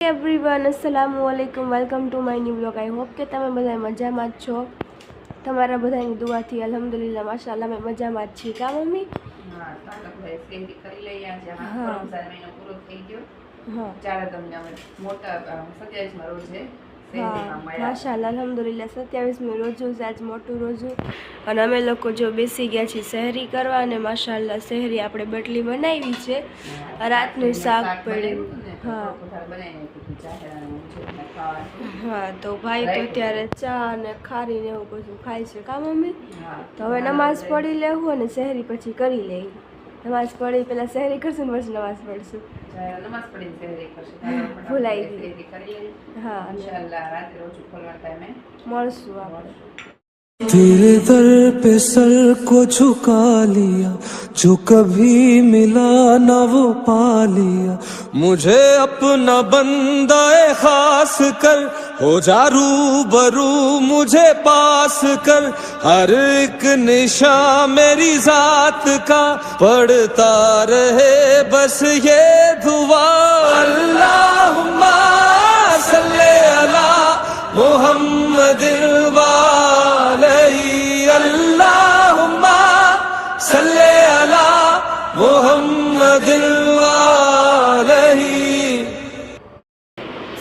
Everyone, अस्सलामुअलैकुम, welcome to my new blog. I hope કે તમે બધા મજામાં જ છો। તમારા બધાની દુઆથી અલ્હમ્દુલિલ્લાહ માશાઅલ્લાહ અમે મજામાં જ છીએ। કા મમ્મી? હા, ચાલો ભાઈ સેન્ડી કરી લઈએ। આજે રમઝાન મહિનો પૂરો થઈ ગયો। હા, ચાલો તમને અમે મોટા 27 રોજે હા માશાઅલ્લાહ અલ્હમ્દુલિલ્લાહ 27મી રોજુ આજ મોટું રોજુ અને અમે લોકો જો બેસી ગયા છીએ સહેરી કરવા અને માશાઅલ્લાહ સહેરી આપણે બટલી બનાવી છે, રાતનું શાક પડ્યું। હા હા, તો ભાઈ તો અત્યારે ચા અને ખારી ને એવું બધું ખાય છે। કા મમ્મી? તો હવે નમાઝ પડી લેવું અને સહેરી પછી કરી લઈ। નમાઝ પડી પેલા સહેરી કરશું ને પછી નમાઝ પડશું। નમાઝ પડીને સહેરી કરશું। ભૂલાઈ ગઈ। સહેરી કરી લઈએ। હા, ઇન્શાઅલ્લાહ રાતે રોજુ ખોલવા ટાઈમે મળશું આપણે। तेरे दर पे सर को झुका लिया, जो कभी मिला ना वो पा लिया। मुझे अपना बंदा खास कर हो जा रूबरू मुझे पास कर। हर एक निशान मेरी जात का पढ़ता रहे बस ये दुआ। अल्लाहुम्मा सल्ले अला मुहम्मद अल्लाहुम्मा सल्ले अला Muhammad.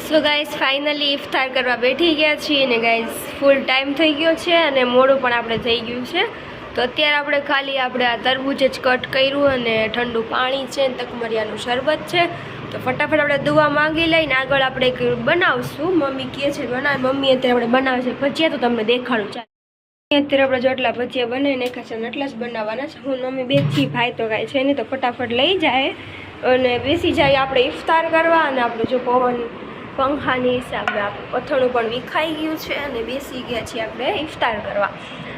So guys finally iftar કરવા બેઠી ગયા છીએ ને ગાઈઝ ફૂલ ટાઈમ થઈ ગયો છે અને મોડું પણ આપણે થઈ ગયું છે। તો અત્યારે આપણે આ તરબૂચ જ કટ કર્યું અને ઠંડુ પાણી છે ને તકમરિયાનું શરબત છે। તો ફટાફટ આપણે દુઆ માંગી લઈને આગળ આપણે એક બનાવશું। મમ્મી કહે છે બનાવ, મમ્મી અત્યારે આપણે બનાવે છે ભજીયા, તો તમને દેખાડું। ચાલો અત્યારે આપણે જેટલા ભજીયા બનાવી નાખ્યા છે એટલા જ બનાવવાના છે। હું મમ્મી બેસી, ભાઈ તો કાંઈ છે નહીં, તો ફટાફટ લઈ જાય અને બેસી જાય આપણે ઇફતાર કરવા। અને આપણે જો પવન પંખાની હિસાબે આપણું પથણું પણ વિખાઈ ગયું છે અને બેસી ગયા છીએ આપણે ઇફતાર કરવા।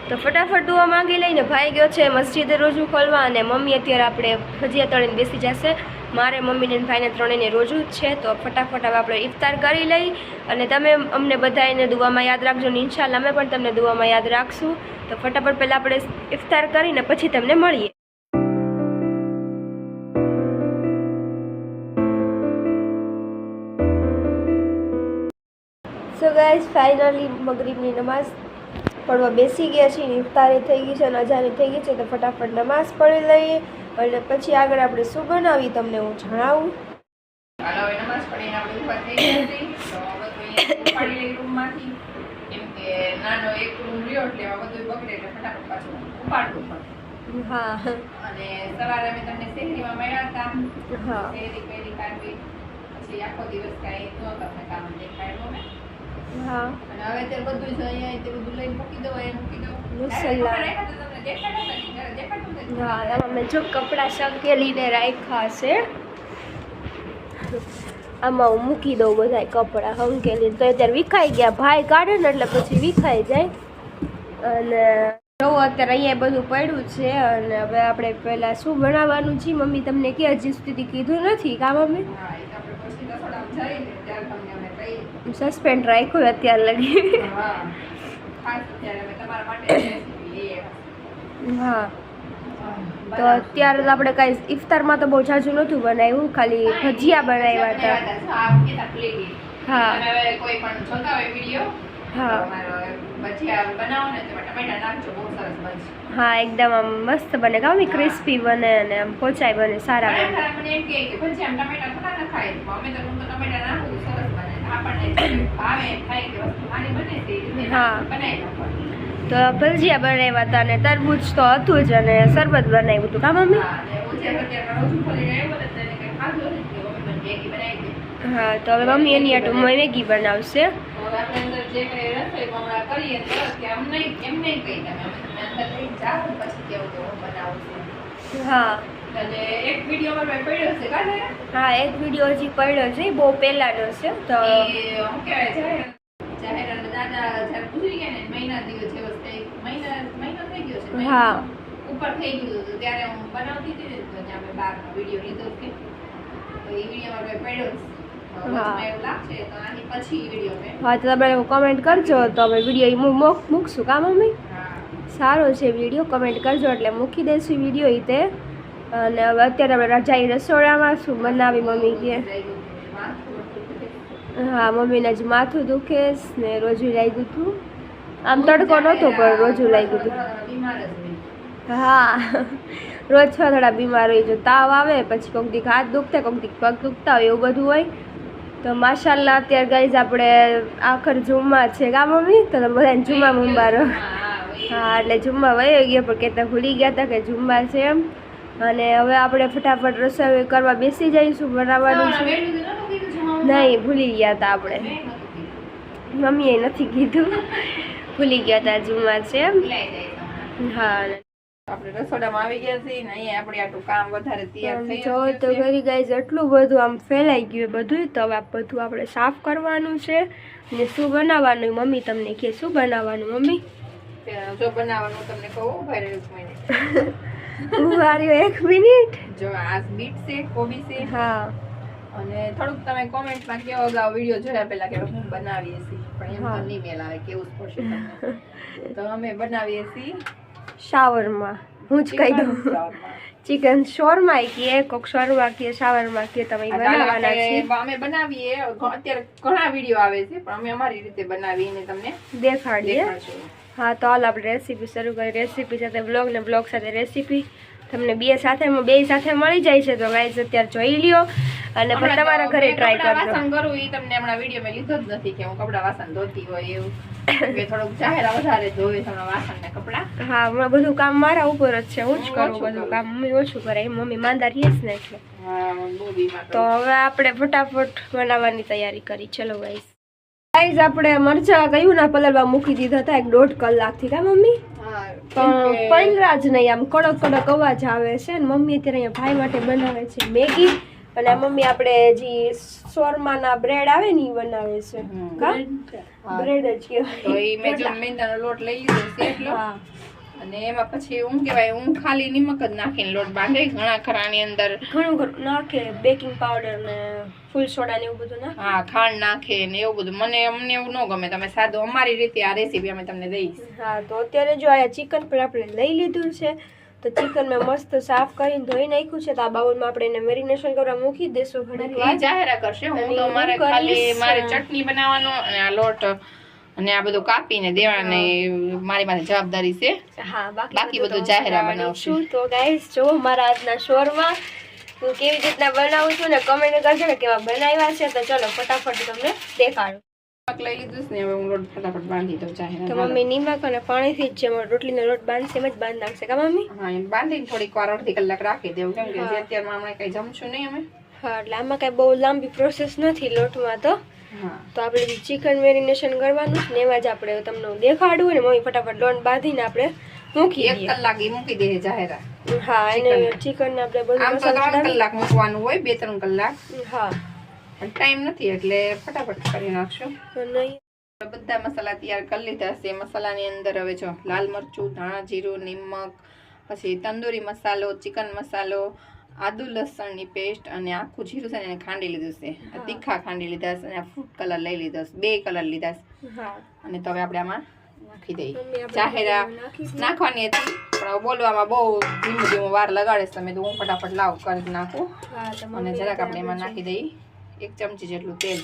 તો ફટાફટ દુઆ માંગી લઈને ભાઈ ગયો છે મસ્જિદે રોજુ ખોલવા અને મમ્મી અત્યારે આપણે ભજીયા તળીને બેસી જશે। મારે મમ્મીને ભાઈને ત્રણેયને રોજુ જ છે। તો ફટાફટ હવે આપણે ઇફતાર કરી લઈ અને તમે અમને બધાને દુઆમાં યાદ રાખજો ને ઇન્શાલ્લાહ અમે પણ તમને દુઆમાં યાદ રાખશું। તો ફટાફટ પહેલાં આપણે ઇફતાર કરીને પછી તમને મળીએ। સો ગાઈઝ ફાઇનલી મગરીબની નમાઝ પડવા બેસી ગયા છીએ, ઇફતારી થઈ ગઈ છે અને અજાની થઈ ગઈ છે। તો ફટાફટ નમાઝ પડી લઈએ અને પછી આગળ આપણે શું બનાવી તમને હું જણાવું। નમાઝ પડીને આપણે ઊભા થઈ ગયા હતી તો બધું ઉપાડી લઈ રૂમમાંથી, કેમ કે નાનો એક રૂમ રહ્યો એટલે એમાં બધું બગડે એટલે ફટાફટ પાછું ઉપાડવું પડે। હા, અને સવારે અમે તમને શહેરીમાં મળ્યા હતા। હા, શહેરી પહેરી કાઢવી પછી આખો દિવસ કાંઈ ન તમને કામ દેખાડ્યું અમે। હા, અને હવે અત્યારે બધું જ અહીંયા તે બધું લઈને મૂકી દો, એ મૂકી દો। મુસલ્લા તમને દેખાડું હા, આમાં મેં જો કપડાં સંકેલીને રાખ્યા છે, આમાં હું મૂકી દઉં બધા કપડાં સંકેલીને। તો અત્યારે વિખાઈ ગયા, ભાઈ કાઢે ને એટલે પછી વિખાઈ જાય। અને જો અત્યારે અહીંયા બધું પડ્યું છે અને હવે આપણે પહેલાં શું બનાવવાનું છે મમ્મી તમને કે હજી સુધી કીધું નથી। કા મમ્મી? સસ્પેન્ડ રાખ્યું અત્યારે લગી। હા, તો અત્યારે તો આપણે કાંઈ ઇફતારમાં તો બહુ ઝાઝું નહોતું બનાવ્યું, ખાલી ભજીયા બનાવ્યા હતા। હા, કોઈ પણ જોતા હોય વિડીયો, હા, ભજીયા બનાવો ને તેમાં ટમેટા નાખજો, બહુ સરસ બનશે। હા, એકદમ આમ મસ્ત બને, કામ ક્રિસ્પી બને અને આમ પોચાઈ બને, સારા બને। મને એમ કે ભજીયા ટમેટા થોડા નખાય, અમે તો ટમેટા નાખું સરસ બને, આપણને ભાવે એમ થાય કે વસ્તુ સારી બને તે હા, બનાવી નાખવાનું। તો ભજીયા બનાવ્યા હતા અને તરબૂચ તો હતું જ અને શરબત બનાવ્યું હતું। કા મમ્મી? હા, તો હવે મમ્મી એની આટું મેગી બનાવશે। હા, એક વિડીયો પડ્યો છે કાલે। હા, એક વિડીયો હજી પડ્યો છે, બહુ પહેલાનો છે। તો શું કહેવાય જાહેર દાદા જ્યારે ગુજરી ગયા ને મહિનો થઈ ગયો છે, હા, ઉપર થઈ ગયું હતું ત્યારે હું બનાવતી હતી ને, તો આપણે બહારનો વિડીયો લીધો કે તો એ વિડીયો આપણે પડ્યો છે। એવું લાગશે તો આની પછી વિડીયો મેં હા, તો તમે કોમેન્ટ કરજો તો અમે વિડીયો મૂકશું। કા મમ્મી? સારો છે વિડીયો, કમેન્ટ કરજો એટલે મૂકી દઈશું વિડીયો એ તે। અને હવે અત્યારે આપણે રજાઈ રસોડામાં શું બનાવી મમ્મી કે હા મમ્મીને જ માથું દુખે છે ને રોજુ લાગ્યું હતું. આમ તડકો નહોતો પણ રોજુ લાગ્યું હતું. બીમાર જ હોય. હા રોજ થોડા બીમાર હોય. જો તાવ આવે પછી કોઈક દીક હાથ દુખતા કોઈક દીક પગ દુખતા હોય એવું બધું હોય. તો માશાલ્લાહ અત્યારે ગાઈઝ આપણે આખર જુમ્મા છે કા મમ્મી? તો તમે બધાને જુમ્મા મુબારક. હા એટલે જુમ્મા વયો ગયા પણ કહેતા ભૂલી ગયા હતા કે જુમ્મા છે એમ. અને હવે આપણે ફટાફટ રસોઈ કરવા બેસી જઈશું. બનાવવાનું છે. નહીં ભૂલી ગયા હતા આપણે. મમ્મીએ નથી કીધું, ભૂલી ગયા હતા જુમ્મા છે એમ. હા આપણે રસોડામાં આવી ગયા છીએ ને અહીંયા આપણે આટલું કામ વધારે તૈયાર થઈ જો તો ઘરી ગાઈઝ એટલું બધું આમ ફેલાઈ ગયું બધું. તો હવે આ બધું આપણે સાફ કરવાનું છે ને શું બનાવવાનું મમ્મી તમને કે શું બનાવવાનું મમ્મી? જો બનાવવાનું તમને કહું ભાઈ એક મિનિટ હું વાર્યો 1 મિનિટ. જો આ બીટ છે, કોબી છે. હા અને થોડુંક તમે કોમેન્ટમાં કહો અગાઉ વિડીયો જોયા પહેલા કે હું બનાવીએ છીએ પણ એમ તો નહીં મેલ આવે કેવું જ પડશે તમને. તો અમે બનાવીએ છીએ શાવરમાં. હું જ કહી દઉં ચિકન શોરમા કે કોક શોરમા કે શાવરમાં કે તમે બનાવવાના છે. અમે બનાવીએ અત્યારે ઘણા વિડીયો આવે છે પણ અમે અમારી રીતે બનાવીને તમને દેખાડીએ. દેખાડશું. હા તો હાલ આપણે રેસીપી શરૂ કરી. રેસીપી સાથે બ્લોગ ને બ્લોગ સાથે રેસીપી તમને બે સાથે મળી જાય છે. તો ગાઈઝ અત્યારે જોઈ લ્યો અને પછી તમારા ઘરે ટ્રાય કરજો. વાસણ કરું એ તમને હમણાં વિડીયો મેં લીધો જ નથી કે હું કપડા વાસણ ધોતી હોય એવું કે થોડુંક જાહેરા વધારે ધોવે છે વાસણ ને કપડા. હા હમણાં બધું કામ મારા ઉપર જ છે. હું જ કરું બધું કામ. મમ્મી ઓછું કરે. મમ્મી માંદા રહીએ જ ને એટલે. હા બહુ બીમાર. તો હવે આપણે ફટાફટ બનાવવાની તૈયારી કરી. ચલો ગાઈઝ. ગાઈઝ આપણે મરચા કયું ના પલળવા મૂકી દીધા હતા 1.5 કલાકથી કા મમ્મી? પણ પલળા જ નહીં. આમ કડક કડક અવાજ આવે છે. ને મમ્મી અત્યારે અહીંયા ભાઈ માટે બનાવે છે મેગી. અને આ મમ્મી આપણે જે શોરમાના બ્રેડ આવે ને ઈ બનાવે છે. કા બ્રેડ જ કહેવાય. તો ઈ મેં જો મેંદાનો લોટ લઈ લીધો છે એટલો. અને એમાં પછી હું કહેવાય હું ખાલી નિમક જ નાખીને લોટ બાંધે. ઘણા ખરાની અંદર ઘણું ઘણું નાખે. બેકિંગ પાવડર ને ફૂલ સોડા ને એવું બધું નાખે. હા ખાંડ નાખે ને એવું બધું. અમને એવું ન ગમે. તમે સાદું અમારી રીતે આ રેસીપી અમે તમને દઈશ. હા તો અત્યારે જો આ ચિકન પણ આપણે લઈ લીધું છે. તો ચિકન મેં મસ્ત સાફ કરીને ધોઈ નાખ્યું છે. તો આ બાઉલમાં આપણે એને મેરિનેશન કરવા મૂકી દેશું ઘણી વાર. જાહેરા કરશે. હું તો મારે ખાલી મારે ચટણી બનાવવાનો અને આ લોટ અને આ બધું કાપીને દેવાને મારી માથે જવાબદારી છે. હા બાકી બધું જાહેરા બનાવશું. તો ગાઈસ જો મારા આજના શોરમાં હું કેવી રીતના બનાવું છું ને કમેન્ટ કરજો કે કેવા બનાવ્યા છે. તો ચલો ફટાફટ તમને દેખાડું. લઈ લીધું ને હવે હું લોટ ફટાફટ બાંધી દઉં જાહેરા. તો મમ્મી નિમક અને પાણીથી જ જે રોટલીનો લોટ બાંધશે એમ જ બાંધી નાખશે કા મમ્મી? હા એમ બાંધીને થોડીક વાર અડધી કલાક રાખી દેવું કેમ કે અત્યારમાં હમણાં કઈ જમશું નહીં અમે. હા એટલે આમાં કઈ બહુ લાંબી પ્રોસેસ નથી લોટમાં. તો આપણે ચિકન મેરિનેશન કરવાનું છે ને એમાં જ આપણે તમને દેખાડવું ને મમ્મી ફટાફટ લોટ બાંધીને આપણે મૂકી 1 કલાક મૂકી દે જાહેરા. હા એને ચિકન ને આપણે બધું આમ તો 3 કલાક મૂકવાનું હોય 2-3 કલાક. હા પણ ટાઈમ નથી એટલે ફટાફટ કરી નાખશું. નહીં બધા મસાલા તૈયાર કરી લીધા છે. મસાલાની અંદર હવે જો લાલ મરચું, ધાણા જીરું, નિમક, પછી તંદૂરી મસાલો, ચિકન મસાલો, આદુ લસણની પેસ્ટ અને આખું જીરું છે ને એને ખાંડી લીધું છે. તીખા ખાંડી લીધા છે અને ફૂડ કલર લઈ લીધો છે. 2 કલર લીધા છે. અને તો હવે આપણે આમાં નાખી દઈએ. જાહેરા નાખવાની હતી પણ બોલવામાં બહુ ધીમું ધીમું વાર લગાડે છે. તમે તો હું ફટાફટ લાવ કરી નાખું. અને જરાક આપણે એમાં નાખી દઈએ 1 ચમચી જેટલું તેલ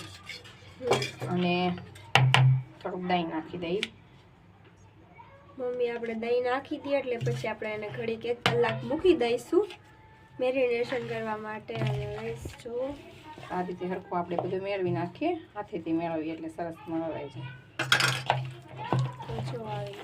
અને થોડુંક દહીં નાખી દઈએ. મમ્મી આપણે દહીં નાખી દઈએ એટલે પછી આપણે એને ઘડીક 1 કલાક મૂકી દઈશું મેરિનેશન કરવા માટે. અને જો આ રીતે હરખું આપણે બધું મેળવી નાખીએ. હાથેથી મેળવીએ એટલે સરસ મળવાય જાય. જો આવી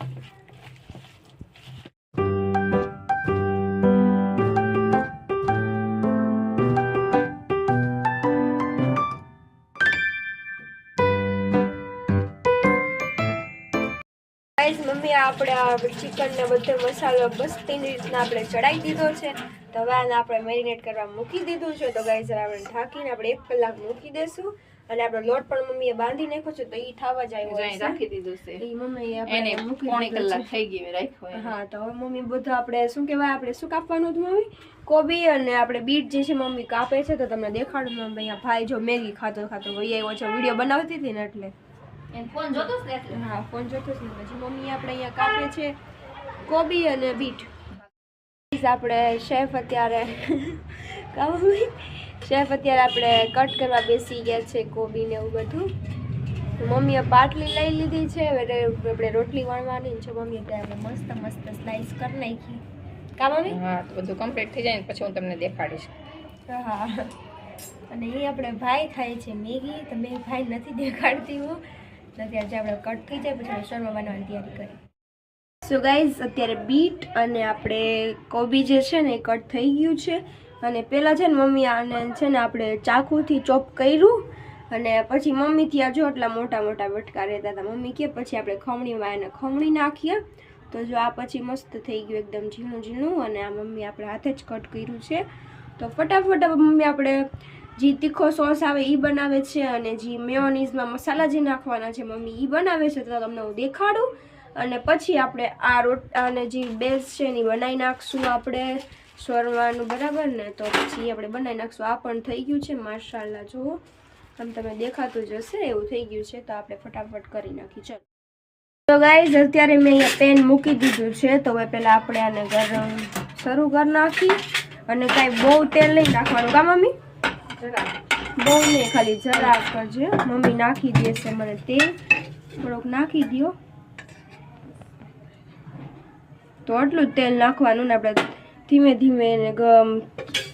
મમ્મી આપણે આ ચિકન ને બધો મસાલો બસ તેની રીતના આપણે ચડાવી દીધો છે. તો હવે આને આપણે મેરિનેટ કરવા મૂકી દીધું છે. તો ગાઈઝ આપણે ઢાંકીને આપણે 1 કલાક મૂકી દેશું. અને આપણો લોટ પણ મમ્મીએ બાંધી નાખ્યો છે તો ઈ થવા જાય રાખી દીધું છે. ઈ મમ્મી એને પોણી કલાક થઈ ગઈ રાખ્યો. હા તો હવે મમ્મી બધું આપણે શું કહેવાય આપણે શું કાપવાનું હતું મમ્મી? કોબી અને આપણે બીટ જે છે મમ્મી કાપે છે. તો તમને દેખાડું મમ્મી અહીંયા ભાઈ જો મેગી ખાતો વહી આવ્યો છે. વિડીયો બનાવતી હતી ને એટલે ફોન જોતો જ ને. હા ફોન જોતો જ ને. પછી મમ્મી આપણે અહીંયા કાપે છે કોબી અને બીટ. આપણે શેફ અત્યારે શેફ અત્યારે આપણે કટ કરવા બેસી ગયા છે કોબી ને એવું બધું. મમ્મીએ પાટલી લઈ લીધી છે, હવે આપણે રોટલી વણવાની છે. મમ્મી અત્યારે મસ્ત મસ્ત સ્લાઈસ કરી નાખી. કા મમ્મી? હા, તો બધું કમ્પ્લીટ થઈ જાય ને પછી હું તમને દેખાડીશ. હા, અને એ આપણે ભાઈ ખાય છે મેગી. તો મેં ભાઈ નથી દેખાડતી હું. અત્યારે જે આપણે કટ થઈ જાય પછી શર્મા બનાવવાની તૈયારી કરી. સો ગાઈઝ, અત્યારે બીટ અને આપણે કોબી જે છે ને એ કટ થઈ ગયું છે. અને પહેલાં છે ને મમ્મી આને છે ને આપણે ચાકુથી ચોપ કર્યું અને પછી મમ્મી ત્યાં જો એટલા મોટા મોટા બટકા રહેતા હતા. મમ્મી કે પછી આપણે ખમણીમાં એને ખમણી નાખીએ. તો જો આ પછી મસ્ત થઈ ગયું એકદમ ઝીણું ઝીણું. અને આ મમ્મી આપણે હાથે જ કટ કર્યું છે. તો ફટાફટ મમ્મી આપણે જે તીખો સોસ આવે એ બનાવે છે અને જે મેયોનીઝમાં મસાલા જે નાખવાના છે મમ્મી એ બનાવે છે. તો તમને હું દેખાડું અને પછી આપણે આ અને જે બેઝ છે ને બનાવી નાખશું આપણે શોરવાનું, બરાબર ને? તો પછી આપણે બનાવી નાખશું. આ પણ થઈ ગયું છે માશાલ્લાહ. જુઓ, આમ તમે દેખાતું જ હશે એવું થઈ ગયું છે. તો આપણે ફટાફટ કરી નાખી. ચાલો તો ગાઈઝ, અત્યારે મેં અહીંયા પેન મૂકી દીધું છે. તો હવે પહેલાં આપણે આને ગરમ શરૂ કરી નાખી. અને કાંઈ બહુ તેલ નહીં નાખવાનું. કા મમ્મી? બહુ નહીં, ખાલી જરા કરજે. મમ્મી નાખી દેશે મને તેલ, થોડોક નાખી દો. તો આટલું જ તેલ નાખવાનું ને આપણે ધીમે ધીમે એને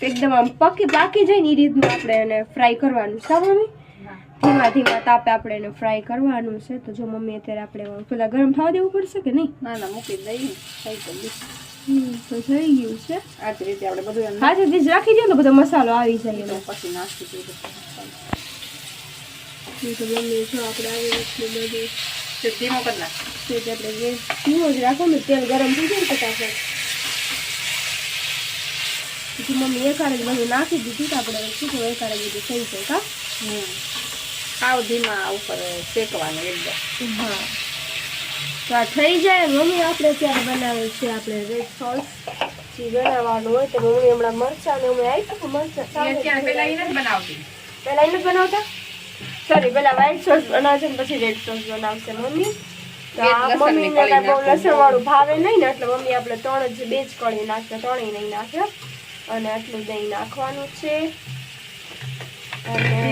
એકદમ આમ પાકી જાય ને એ રીતનું આપણે એને ફ્રાય કરવાનું છે. મમ્મી ધીમા ધીમા તાપે આપણે એને ફ્રાય કરવાનું છે. તો જો મમ્મી અત્યારે આપણે પેલા ગરમ થવા દેવું પડશે કે નહીં? ના ના, મૂકી દઈ. તો થઈ ગયું છે. આ જ રીતે આપણે બધું હા, જ રાખી દો ને બધો મસાલો આવી જાય એનો. પછી નાખી દઈશું. તો મમ્મી જો આપણે આવી રીતનું બધું ધીમો કરી નાખ. આપણે ગેસ ધીમો જ રાખો ને, તેલ ગરમ થઈ જાય ફટાફટ. પછી મમ્મી એકાળે જ બધું નાખી દીધું. તો આપણે શું કહું, એકાળે બધું થઈ જાય. કા સાવ ધીમા ઉપર શેકવાનું એકદમ. હા, તો આ થઈ જાય. મમ્મી આપણે ત્યારે બનાવે છે આપણે રેડ સોસ જે બનાવવાનું હોય. તો મમ્મી હમણાં મરચાં ને અમે આવી શકું મરચાં પેલા એને જ બનાવતી. પહેલાં એને જ બનાવતા. સોરી, પહેલાં વ્હાઈટ સોસ બનાવશે ને પછી રેડ સોસ બનાવશે મમ્મી. તો આ મમ્મીને કાંઈ બહુ લસણવાળું ભાવે નહીં ને એટલે મમ્મી આપણે બે જ કળી નાખશે, ત્રણેય નહીં નાખે. અને આટલું દહીં નાખવાનું છે. અને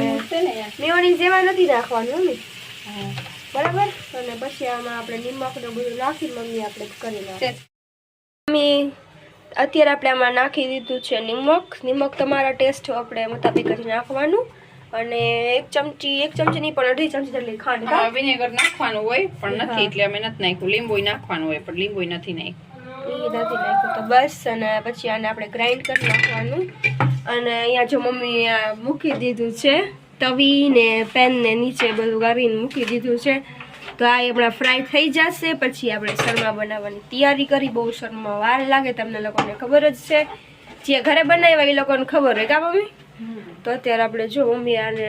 મેયોનીઝ જેવા નથી નાખવાનું મમ્મી, બરાબર? અને પછી આમાં આપણે નિમક ને બધું નાખી મમ્મી આપણે કરી નાખીએ. મમ્મી અત્યારે આપણે આમાં નાખી દીધું છે નિમક તમારા ટેસ્ટ આપણે મુતાબિક જ નાખવાનું. અને એક ચમચી નહીં પણ અડધી ચમચી જેટલી ખાંડ. વિનેગર નાખવાનું હોય પણ નથી એટલે અમે નથી નાખ્યું. લીંબુ નાખવાનું હોય પણ લીંબુ નથી નાખ્યું. તો બસ. અને પછી આને આપણે ગ્રાઇન્ડ કરી નાખવાનું. અને અહીંયા જો મમ્મી મૂકી દીધું છે તવી ને પેન ને નીચે બધું કરીને મૂકી દીધું છે. તો આ હમણાં ફ્રાય થઈ જશે. પછી આપણે શરમા બનાવવાની તૈયારી કરી. બહુ શરમા વાર લાગે, તમને લોકોને ખબર જ છે. જે ઘરે બનાવ્યા એ લોકોને ખબર હોય. કા મમ્મી? તો અત્યારે આપણે જો મમ્મી આને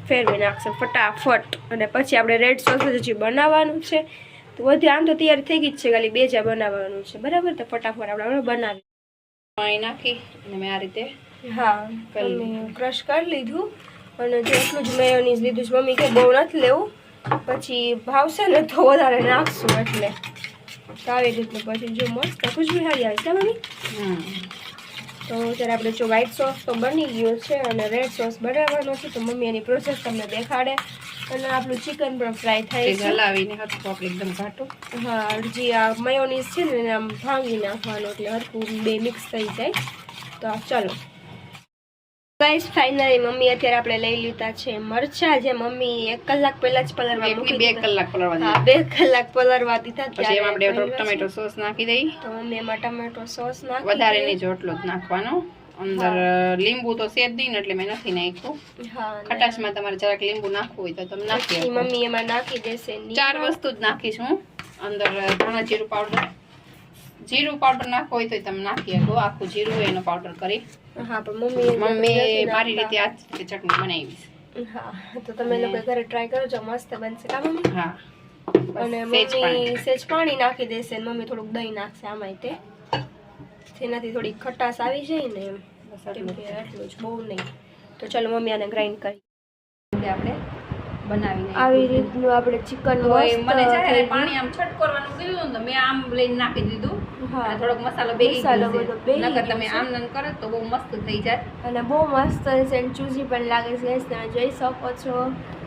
ફેરવી નાખશે ફટાફટ. અને પછી આપણે રેડ સોસ હજી બનાવવાનું છે. તો બધું આમ તો તૈયારી થઈ ગઈ જ છે, ખાલી બેજા બનાવવાનું છે, બરાબર? તો ફટાફટ આપણે બનાવી પાણી નાખી અને મેં આ રીતે ક્રશ કરી લીધું. અને જો એટલું જ મેયોનીઝ લીધું છે. મમ્મી કે બહુ નથી લેવું, પછી ભાવશે ને તો વધારે નાખશું. એટલે તો આવી રીતનું પછી જો મસ્ત ખુશબુ સારી આવે છે મમ્મી. તો અત્યારે આપણે જો વ્હાઈટ સોસ તો બની ગયો છે અને રેડ સોસ બનાવવાનો છે. તો મમ્મી એની પ્રોસેસ તમને દેખાડે. અને આપણું ચિકન પણ ફ્રાય થાય છે. હલાવીને હરખું એકદમ ઘાટું. હા, જે આ મેયોનીઝ છે ને એને આમ ભાંગી નાખવાનું એટલે હરખું બે મિક્સ થઈ જાય. તો ચાલો ગાઈસ, ફાઇનલી મમ્મી અત્યારે આપણે લઈ લીધા છે મરચા, જે મમ્મી 1 કલાક પહેલા જ પલળવા મૂકી દીધા. 2 કલાક પલળવા દીધા. હા, 2 કલાક પલળવા દીધા. પછી એમાં આપણે ટમેટો સોસ નાખી દઈ. તો મમ્મી એમાં ટમેટો સોસ નાખી વધારે નહીં, જોટલો જ નાખવાનો. અંદર લીંબુ તો સેજ નહીં એટલે મેં નથી નાખ્યું. હા, ખટાશમાં તમારે જરાક લીંબુ નાખવું હોય તો તમે નાખી શકો. મમ્મી એમાં નાખી દેશે 4 વસ્તુ જ નાખીશ હું. અંદર ધાણા જીરું પાવડર નાખવો હોય તો તમે નાખી શકો. આખું જીરું હોય એનો પાવડર કરી. હા, પણ મમ્મી મારી રીતે આ ચટણી બનાવી. હા, તો તમે લોકો ઘરે ટ્રાય કરજો, મસ્ત બનશે. કા મમ્મી? હા. અને મમ્મી સેજ પાણી નાખી દેશે. મમ્મી થોડુંક દહીં નાખશે આમાં. તેનાથી થોડી ખટાશ આવી જાય ને એમ. એટલું જ, બહુ નહીં. તો ચાલો મમ્મી આને ગ્રાઇન્ડ કરી આપણે બનાવીને આવી રીતનું આપણે ચિકન મને જ્યારે પાણી આમ છટકરવાનું કીધું ને તો મેં આમ લઈને નાખી દીધું. હા. અને થોડોક મસાલો બેસી મસાલો ગયો બધો છે બેસી નકર ગયો તમે છે. આમ નામ કરો તો બહુ મસ્ત થઈ જાય. અને બહુ મસ્ત છે અને ચૂઝી પણ લાગે છે guys, તમે જોઈ શકો છો.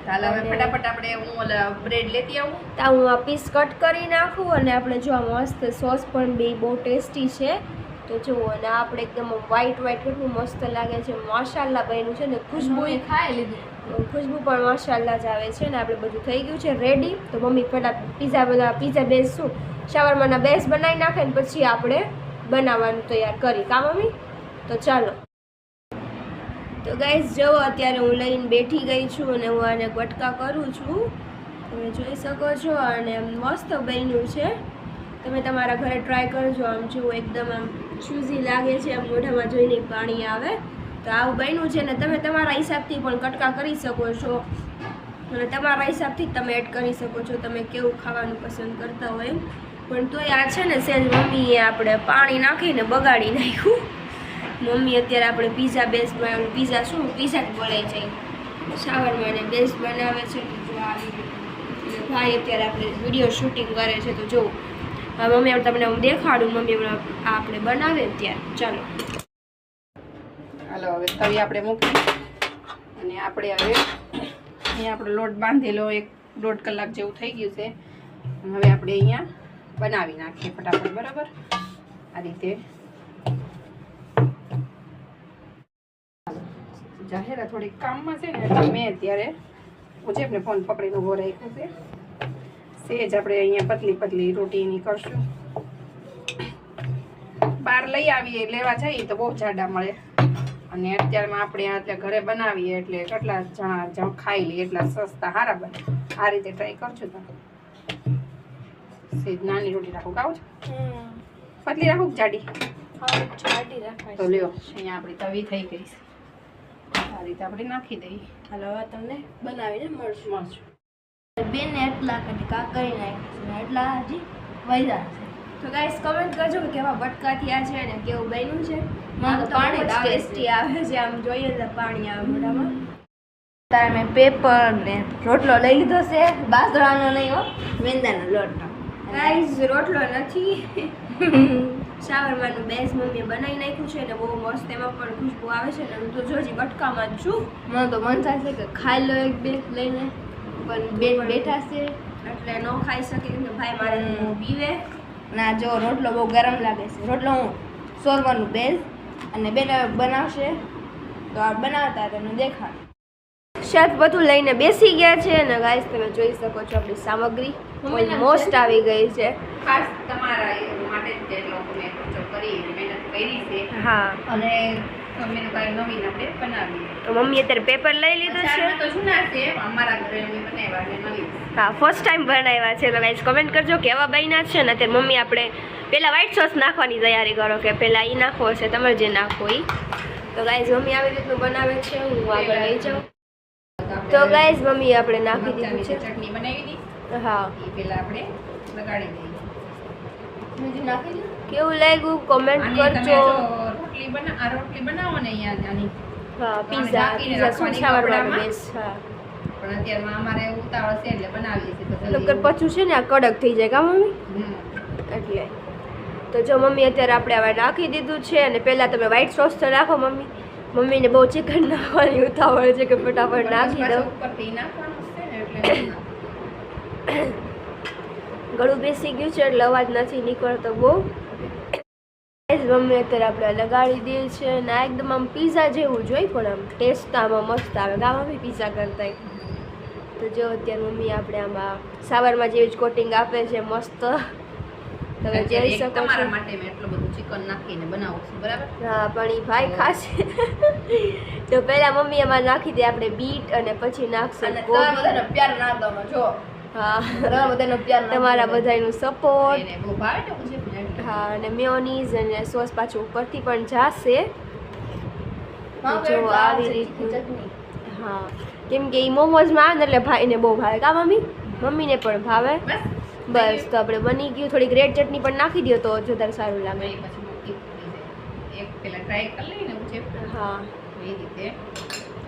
ચાલો હવે અને ફટાફટ આપણે હું ઓલા બ્રેડ લેતી આવું. તો હું આ પીસ કટ કરી નાખું અને આપણે જો આ મસ્ત સોસ પણ બહુ ટેસ્ટી છે. તો જુઓ, અને આપણે એકદમ વ્હાઈટ કેટલું મસ્ત લાગે છે, માશાલ્લાહ બન્યું છે ને ખુશ્બુ ખાઈ લીધું. પણ માશાલ્લાહ જ આવે છે. ને આપણે બધું થઈ ગયું છે રેડી. તો મમ્મી ફટાફટ પીઝા બેઝ શું શાવરમાના બેઝ બનાવી નાખે ને પછી આપણે બનાવવાનું તૈયાર કરી કા મમ્મી. તો ચાલો. તો ગાઈઝ જુઓ, અત્યારે હું લઈને બેઠી ગઈ છું અને હું આને ગટકા કરું છું, તમે જોઈ શકો છો. અને મસ્ત બન્યું છે, તમે તમારા ઘરે ટ્રાય કરજો. આમ જુઓ એકદમ આમ ચૂઝી લાગે છે, આમ મોઢામાં જોઈને પાણી આવે. તો આવું બન્યું છે ને તમે તમારા હિસાબથી પણ કટકા કરી શકો છો અને તમારા હિસાબથી જ તમે એડ કરી શકો છો, તમે કેવું ખાવાનું પસંદ કરતા હોય. પણ તોય આ છે ને સેજ મમ્મીએ આપણે પાણી નાખીને બગાડી નાખ્યું. મમ્મી અત્યારે આપણે પીઝા બેઝ બનાવે, પીઝા જ બોલાય જાય, શાવરમાને બેઝ બનાવે છે. જો આવી રીતે ભાઈ અત્યારે આપણે વિડીયો શૂટિંગ કરે છે. તો જો હવે મમ્મી તમને હું દેખાડું, મમ્મી આપણે બનાવે ત્યારે. ચાલો. હાલો હવે તવી આપણે મૂકી અને આપણે હવે અહીંયા આપણો લોટ બાંધેલો 1.5 કલાક જેવું થઈ ગયું છે. હવે આપણે અહીંયા બનાવી નાખીએ ફટાફટ. બરાબર, આ રીતે જાહેરા થોડીક કામમાં છે ને એટલે મેં અત્યારે ઉજેબને ફોન પકડીને ઊભો રાખ્યો છે. સેજ આપણે અહીંયા પતલી પતલી રોટીની કરશું. બહાર લઈ આવીએ લેવા જઈએ તો બહુ જાડા મળે અને અત્યારમાં આપણે એટલે ઘરે બનાવીએ એટલે કેટલા જણા ખાઈ લઈએ એટલા સસ્તા સારા બને. આ રીતે ટ્રાય કરજો તમે. સેજ નાની રોટી રાખું કાવું છો પતલી રાખું જાડી તો લ્યો અહીંયા આપણી તવી થઈ ગઈ છે. આ રીતે આપણે નાખી દઈએ. હાલો હવે તમને બનાવીને મળશું. બેન એટલા કટકા કરી નાખ્યા છે, એટલા હજી વધ્યા છે. તો ગાઈસ કમેન્ટ કરજો કે કેવા બટકા થયા છે અને કેવું બન્યું છે. મને તો પાણી ટેસ્ટી આવે છે, આમ જોઈએ તો પાણી આવે મોઢામાં. તારે મેં પેપર ને રોટલો લઈ લીધો છે, બાજરાનો નહીં હો, મેંદાનો લોટનો. ગાઈસ રોટલો નથી, શાવરમાનું બેઝ મમ્મીએ બનાવી નાખ્યું છે ને બહુ મસ્ત, એમાં પણ ખુશ્બુ આવે છે ને હું તો જો હજી બટકામાં જ છું. મને તો મન થાય છે કે ખાઈ લો એક બે લઈને, પણ બેન બેઠા છે એટલે ન ખાઈ શકે કે ભાઈ મારે પીવે ના. જો રોટલો બહુ ગરમ લાગે છે, રોટલો હું શોરવાનું બેઝ અને બેન બનાવશે તો આ બનાવતા તમને દેખાડ. શેફ બધું લઈને બેસી ગયા છે અને ગાઈસ તમે જોઈ શકો છો આપણી સામગ્રી ઓલમોસ્ટ આવી ગઈ છે. ખાસ તમારા માટે જ એટલો મેં ખર્ચો કરી મહેનત કરી છે. હા, અને અમે કાંઈ નવીન આપણે બનાવીએ. તો મમ્મી અત્યારે પેપર લઈ લીધું છે. તો જૂના છે, અમારા ઘરે અમે બનાવ્યા એટલે નવીન. હા, ફર્સ્ટ ટાઈમ બનાવ્યા છે. તો ગાઈસ કમેન્ટ કરજો કેવા બન્યા છે. ને અત્યારે મમ્મી આપણે પહેલાં વ્હાઈટ સોસ નાખવાની તૈયારી કરો કે પહેલાં એ નાખવો છે, તમારે જે નાખવો એ. તો ગાઈસ મમ્મી આવી રીતનું બનાવે છે, હું આગળ લઈ જાઉં. તો ગાઈસ મમ્મી આપણે નાખી દીધું છે ચટણી બનાવી દી. હા, એ પહેલા આપણે લગાડી દઈએ. કેવું લાગ્યું કોમેન્ટ આની તમે કરજો. જો રોટલી બનાવો ને અહીંયા આની હા, ઢાંકીને પીઝા શું રાખવાની શાવરમાનો કપડામાં. બેઝ. હા, પણ અત્યારમાં અમારે ઉતાવળ છે એટલે બનાવીએ છીએ તો નકર પછું છે ને આ કડક થઈ જાય કા મમ્મી, હમ. એટલે. તો જો મમ્મી અત્યારે આપણે હવે નાખી દીધું છે અને પહેલાં તમે વ્હાઈટ સોસ તો નાખો મમ્મી. મમ્મીને બહુ ચિકન નાખવાની ઉતાવળ છે કે ફટાફટ નાખી દો. ઉપરથી નાખવાનું છે ને એટલે ગળું બેસી ગયું છે એટલે અવાજ નથી નીકળતો બહુ. મમ્મી અત્યારે આપણે લગાડી દઈએ છે અને આ એકદમ આમ પીઝા જેવું જોઈ પણ આમ ટેસ્ટ આમાં મસ્ત આવે કા મમ્મી પીઝા કરતા. તો જો અત્યારે મમ્મી આપણે આમાં શાવરમાં જેવી જ કોટિંગ આપે છે મસ્ત, તમે જોઈ શકો છો. તમારા માટે મેં એટલું બધું ચિકન નાખીને બનાવું છું બરાબર. હા, પણ એ ભાઈ ખાશે. તો પહેલા મમ્મી એમાં નાખી દે આપણે બીટ અને પછી નાખશું બધાનો પ્યાર ના દો જો. હા, બધાનો પ્યાર તમારા બધાનું સપોર્ટ. એને બહુ ભાવે ને મુજે. હા, અને મેયોનીઝ અને સોસ પાછું ઉપરથી પણ જાશે. જો આવી રીતનું. હા, કેમ કે એ મોમોઝમાં આવે ને એટલે ભાઈને બહુ ભાવે કા મમ્મી, મમ્મીને પણ ભાવે. બસ તો આપણે બની ગયું. થોડીક રેડ ચટણી પણ નાખી દો તો વધારે સારું લાગે. એક પેલા ટ્રાય કરી લઈને મુજે. હા, એ રીતે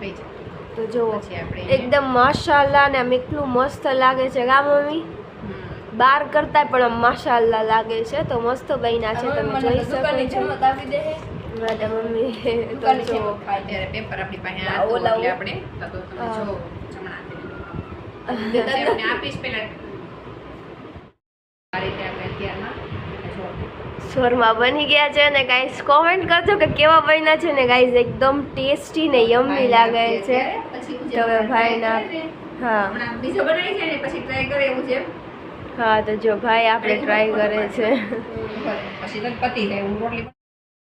થઈ જાય. તો જો પછી આપણે એકદમ માશાલ્લાહ ને આમ એટલું મસ્ત લાગે છે કા મમ્મી. બાર કરતા પણ આમ માશાઅલ્લાહ લાગે છે. તો મસ્ત બન્યા છે, તમે જોઈ શકો છો. મારા મમ્મી તો જો પેપર આપણી પાસે ઓલા હતું એટલે ઓલા. આપણે તો તમે હા. જો જમણા આપણે આપીશ પેલા આ રીતે આપણે અત્યારમાં જો શોરમાં બની ગયા છે અને ગાઈસ કોમેન્ટ કરજો કે કેવા બન્યા છે ને ગાઈસ. એકદમ ટેસ્ટી ને યમ્મી લાગે છે. તો હવે ભાઈના હા હમણાં બીજો બનાવી છે ને પછી ટ્રાય કરે એવું છે. હા તો જો ભાઈ આપણે ટ્રાય કરે છે. પછી તો પતી જાય હું રોટલી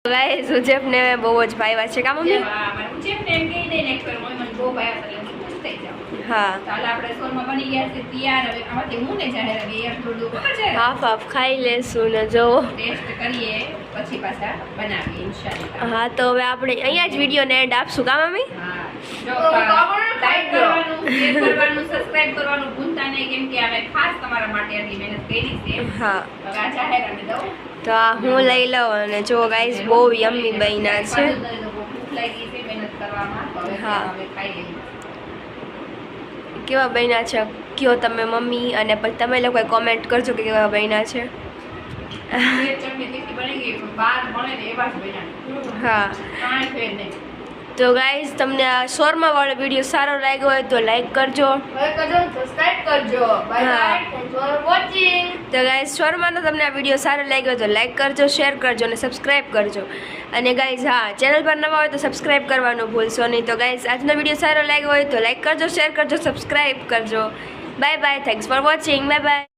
ગાઈસ ઉજેપને બહુ જ ભાવ્યા છે કા મમ્મી? મારું છે ને એમ કહી દે ને એકવાર મને બહુ ભાયા એટલે હું ખુશ થઈ જાઉં. હા ચાલ આપણે શોરમાં બની ગયા છે તૈયાર. હવે આમાંથી હું ને જાહેર હવે એક થોડું ખબર છે હાફ હાફ ખાઈ લેશું ને જો. ટેસ્ટ કરીએ પછી પાછા બનાવીએ ઇન્શાલ્લાહ. હા તો હવે આપણે અહીંયા જ વિડીયોને એન્ડ આપશું કા મમ્મી? હા જો લાઈક કરવાનું, શેર કરવાનું, સબસ્ક્રાઇબ કરવાનું ભૂલતા નહીં કેમ કે અમે ખાસ તમારા માટે આટલી મહેનત કરી છે. હા હવે આ જાહેર અમે દઉં તો આ હું લઈ લઉં અને જો ગાઈસ બહુ યમ્મી બન્યા છે. ભૂખ લાગી છે મહેનત કરવામાં તો હવે હા. હવે ખાઈ લઈએ. કેવા બન્યા છે કયો તમે મમ્મી, અને પછી તમે લોકોએ કોમેન્ટ કરજો કે કેવા બન્યા છે. બે ચમચી તીખી બની ગઈ પણ બાર બને ને એવા જ બન્યા. હા કાંઈ ફેર નહીં. તો ગાઈસ તમને આ શોર્મા વાળો વિડીયો સારો લાગ્યો હોય તો લાઈક કરજો. સબસ્ક્રાઇબ કરજો. બાય હા. બાય. Thanks for watching. તો ગાઈસ શોર્માનો તમને આ વિડીયો સારો લાગ્યો તો લાઈક કરજો, શેર કરજો અને સબસ્ક્રાઇબ કરજો. અને ગાઈસ હા ચેનલ પર નવા હોય તો સબસ્ક્રાઇબ કરવાનું ભૂલશો નહીં. તો ગાઈસ આજનો વિડીયો સારો લાગ્યો હોય તો લાઈક કરજો, શેર કરજો, સબસ્ક્રાઇબ કરજો. Bye bye. Thanks for watching. Bye bye.